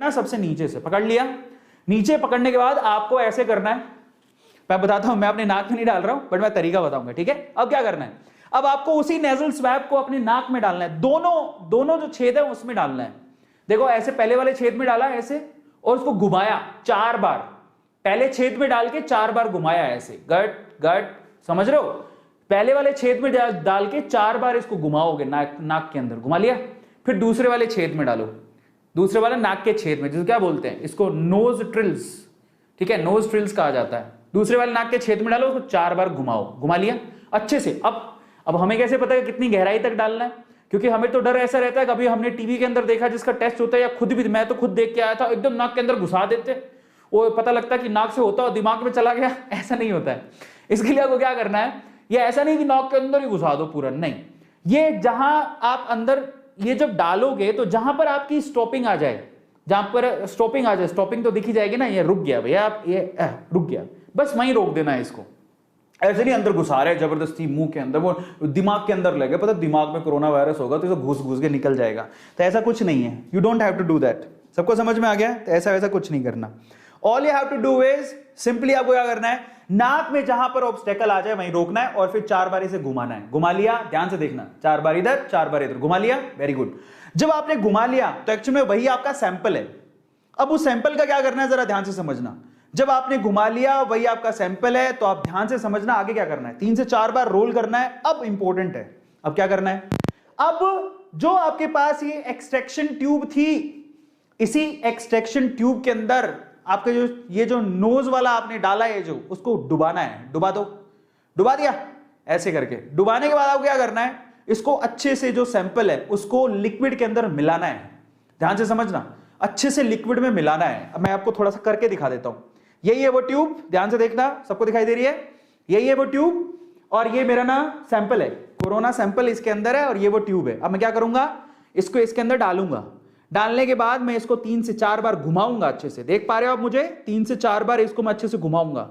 ना सबसे नीचे से पकड़ लिया। नीचे पकड़ने के बाद आपको ऐसे करना है, मैं बताता हूं, मैं अपने नाक में नहीं डाल रहा हूं बट मैं तरीका बताऊंगा, ठीक है। अब क्या करना है, अब आपको उसी नेजल स्वैब को अपने नाक में डालना है, दोनों जो छेद है उसमें डालना है। देखो ऐसे पहले वाले छेद में डाला ऐसे और उसको घुमाया 4 बार, पहले छेद में डाल के 4 बार घुमाया ऐसे, गट गट, समझ रहे हो। पहले वाले छेद में डाल के 4 बार इसको घुमाओगे नाक के अंदर, घुमा लिया। फिर दूसरे वाले छेद में डालो, दूसरे वाले नाक के छेद में, जिसको क्या बोलते हैं, इसको नोज ट्रिल्स, ठीक है, नोज ट्रिल्स कहा जाता है। दूसरे वाले नाक के छेद में डालो, उसको 4 बार घुमाओ, घुमा लिया अच्छे से। अब हमें कैसे पता है कितनी गहराई तक डालना है, क्योंकि हमें तो डर ऐसा रहता है, कभी हमने टीवी के अंदर देखा जिसका टेस्ट होता है, या खुद भी, मैं तो खुद देख के आया था, एकदम नाक के अंदर घुसा देते, वो पता लगता है कि नाक से होता और दिमाग में चला गया, ऐसा नहीं होता है। इसके लिए आपको क्या करना है, ये ऐसा नहीं कि नाक के अंदर ही घुसा दो पूरा, नहीं, ये जहां आप अंदर ये जब डालोगे तो जहां पर आपकी स्टॉपिंग आ जाए, जहां पर स्टॉपिंग आ जाए, स्टॉपिंग तो दिखी जाएगी ना, ये रुक गया भैया, आप ये रुक गया, बस वहीं रोक देना है इसको। ऐसे नहीं अंदर घुसा रहे जबरदस्ती मुंह के अंदर, वो दिमाग के अंदर लगे, पता दिमाग में कोरोना वायरस होगा तो इसे घुस घुस के निकल जाएगा, तो ऐसा कुछ नहीं है। You don't have to do that. सबको समझ में आ गया, तो ऐसा वैसा कुछ नहीं करना। All you have to do is simply आपको क्या करना है, नाक में जहां पर ऑब्स्टेकल आ जाए वहीं रोकना है और फिर 4 बार इसे घुमाना है। घुमा लिया, ध्यान से देखना, 4 बार इधर 4 बार इधर, घुमा लिया, वेरी गुड। जब आपने घुमा लिया तो एक्चुअली में वही आपका सैंपल है। अब उस सैंपल का क्या करना है, जरा ध्यान से समझना। जब आपने घुमा लिया वही आपका सैंपल है, तो आप ध्यान से समझना आगे क्या करना है, 3 से 4 बार रोल करना है। अब इंपॉर्टेंट है, अब क्या करना है, अब जो आपके पास ये एक्सट्रैक्शन ट्यूब थी, इसी एक्सट्रैक्शन ट्यूब के अंदर आपके ये जो नोज वाला आपने डाला है, जो उसको डुबाना है। डुबा दो, डुबा दिया ऐसे करके। डुबाने के बाद आपको क्या करना है, इसको अच्छे से जो सैंपल है उसको लिक्विड के अंदर मिलाना है। ध्यान से समझना, अच्छे से लिक्विड में मिलाना है। अब मैं आपको थोड़ा सा करके दिखा देता हूं। यही है वो ट्यूब, ध्यान से देखना, सबको दिखाई दे रही है, यही है वो ट्यूब और ये मेरा ना सैंपल है, कोरोना सैंपल इसके अंदर है और ये वो ट्यूब है। अब मैं क्या करूंगा, इसको इसके अंदर डालूंगा। डालने के बाद मैं इसको 3 से 4 बार घुमाऊंगा अच्छे से, देख पा रहे हो आप मुझे, 3 से 4 बार इसको मैं अच्छे से घुमाऊंगा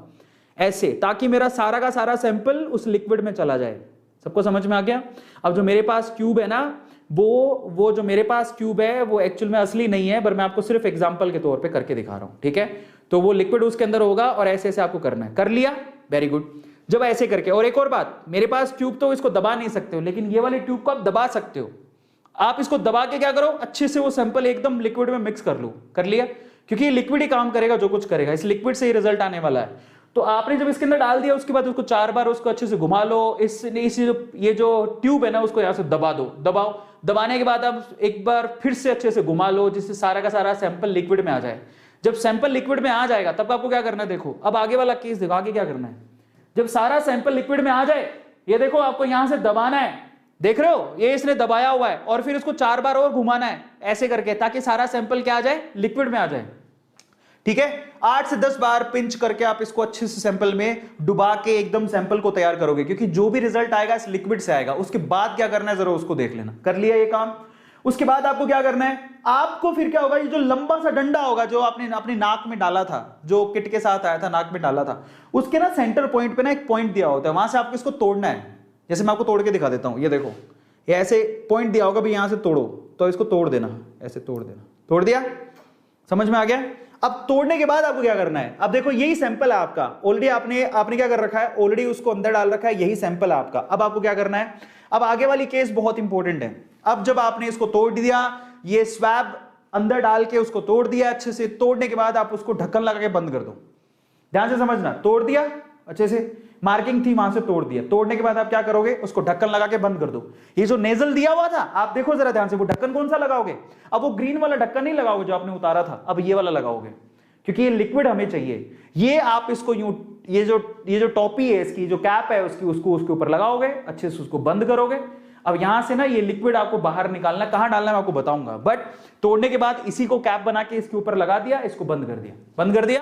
ऐसे, ताकि मेरा सारा का सारा सैंपल उस लिक्विड में चला जाए। सबको समझ में आ गया। अब जो मेरे पास ट्यूब है ना, वो जो मेरे पास ट्यूब है वो एक्चुअल में असली नहीं है, पर मैं आपको सिर्फ एग्जांपल के तौर पे करके दिखा रहा हूं, ठीक है। तो वो लिक्विड उसके अंदर होगा और ऐसे ऐसे आपको करना है। कर लिया, वेरी गुड। जब ऐसे करके, और एक और बात, मेरे पास ट्यूब तो इसको दबा नहीं सकते हो, लेकिन ये वाली ट्यूब को आप दबा सकते हो। आप इसको दबा के क्या करो, अच्छे से वो सैंपल एकदम लिक्विड में मिक्स कर लो। कर लिया, क्योंकि ये लिक्विड ही काम करेगा, जो कुछ करेगा इस लिक्विड से ही रिजल्ट आने वाला है। तो आपने जब इसके अंदर डाल दिया, उसके बाद उसको 4 बार उसको अच्छे से घुमा लो। ये जो ट्यूब है ना, उसको यहां से दबा दो, दबाओ। दबाने के बाद आप एक बार फिर से अच्छे से घुमा लो, जिससे सारा का सारा सैंपल लिक्विड में आ जाए। जब सैंपल लिक्विड में आ जाएगा तब आपको क्या करना है, देखो अब आगे वाला केस देखो, आगे क्या करना है। जब सारा सैंपल लिक्विड में आ जाए, ये देखो आपको यहां से दबाना है, देख रहे हो, ये इसने दबाया हुआ है, और फिर इसको 4 बार और घुमाना है ऐसे करके, ताकि सारा सैंपल क्या आ जाए, लिक्विड में आ जाए, ठीक है। 8 से 10 बार पिंच करके आप इसको अच्छे से सैंपल में डुबा के एकदम सैंपल को तैयार करोगे, क्योंकि जो भी रिजल्ट आएगा इस लिक्विड से आएगा। उसके बाद क्या करना है जरा उसको देख लेना। कर लिया ये काम, उसके बाद आपको क्या करना है, आपको फिर क्या होगा, ये जो लंबा सा डंडा होगा जो आपने अपनी नाक में डाला था, जो किट के साथ आया था, नाक में डाला था, उसके ना सेंटर पॉइंट पे ना एक पॉइंट दिया होता है, वहां से आपको इसको तोड़ना है। जैसे मैं आपको तोड़ के दिखा देता हूं, ये देखो, ये ऐसे पॉइंट दिया होगा, भाई यहां से तोड़ो, तो इसको तोड़ देना, ऐसे तोड़ देना। तोड़ दिया, समझ में आ गया। अब तोड़ने के बाद आपको क्या करना है, अब देखो यही सैंपल है आपका, ऑलरेडी आपने क्या कर रखा है, ऑलरेडी उसको अंदर डाल रखा है, यही सैंपल है आपका। अब आपको क्या करना है, अब आगे वाली केस बहुत इंपॉर्टेंट है। अब जब आपने इसको तोड़ दिया, ये स्वैब अंदर डाल के उसको तोड़ दिया अच्छे से, तोड़ने के बाद आप उसको ढक्कन लगा के बंद कर दो। ध्यान से समझना, तोड़ दिया अच्छे से, मार्किंग थी वहां से तोड़ दिया। तोड़ने के बाद आप क्या करोगे, उसको ढक्कन लगा के बंद कर दो। ये जो नेजल दिया हुआ था, आप देखो जरा ध्यान से, वो ढक्कन कौन सा लगाओगे, अब वो ग्रीन वाला ढक्कन नहीं लगाओगे जो आपने उतारा था, अब ये वाला लगाओगे, क्योंकि ये लिक्विड हमें चाहिए। ये आप इसको यूं, ये जो टॉपी है इसकी, जो कैप है उसकी, उसको उसके ऊपर लगाओगे, अच्छे से उसको बंद करोगे। अब यहां से ना ये लिक्विड आपको बाहर निकालना, कहां डालना मैं आपको बताऊंगा, बट तोड़ने के बाद इसी को कैप बना के इसके ऊपर लगा दिया, इसको बंद कर दिया, बंद कर दिया।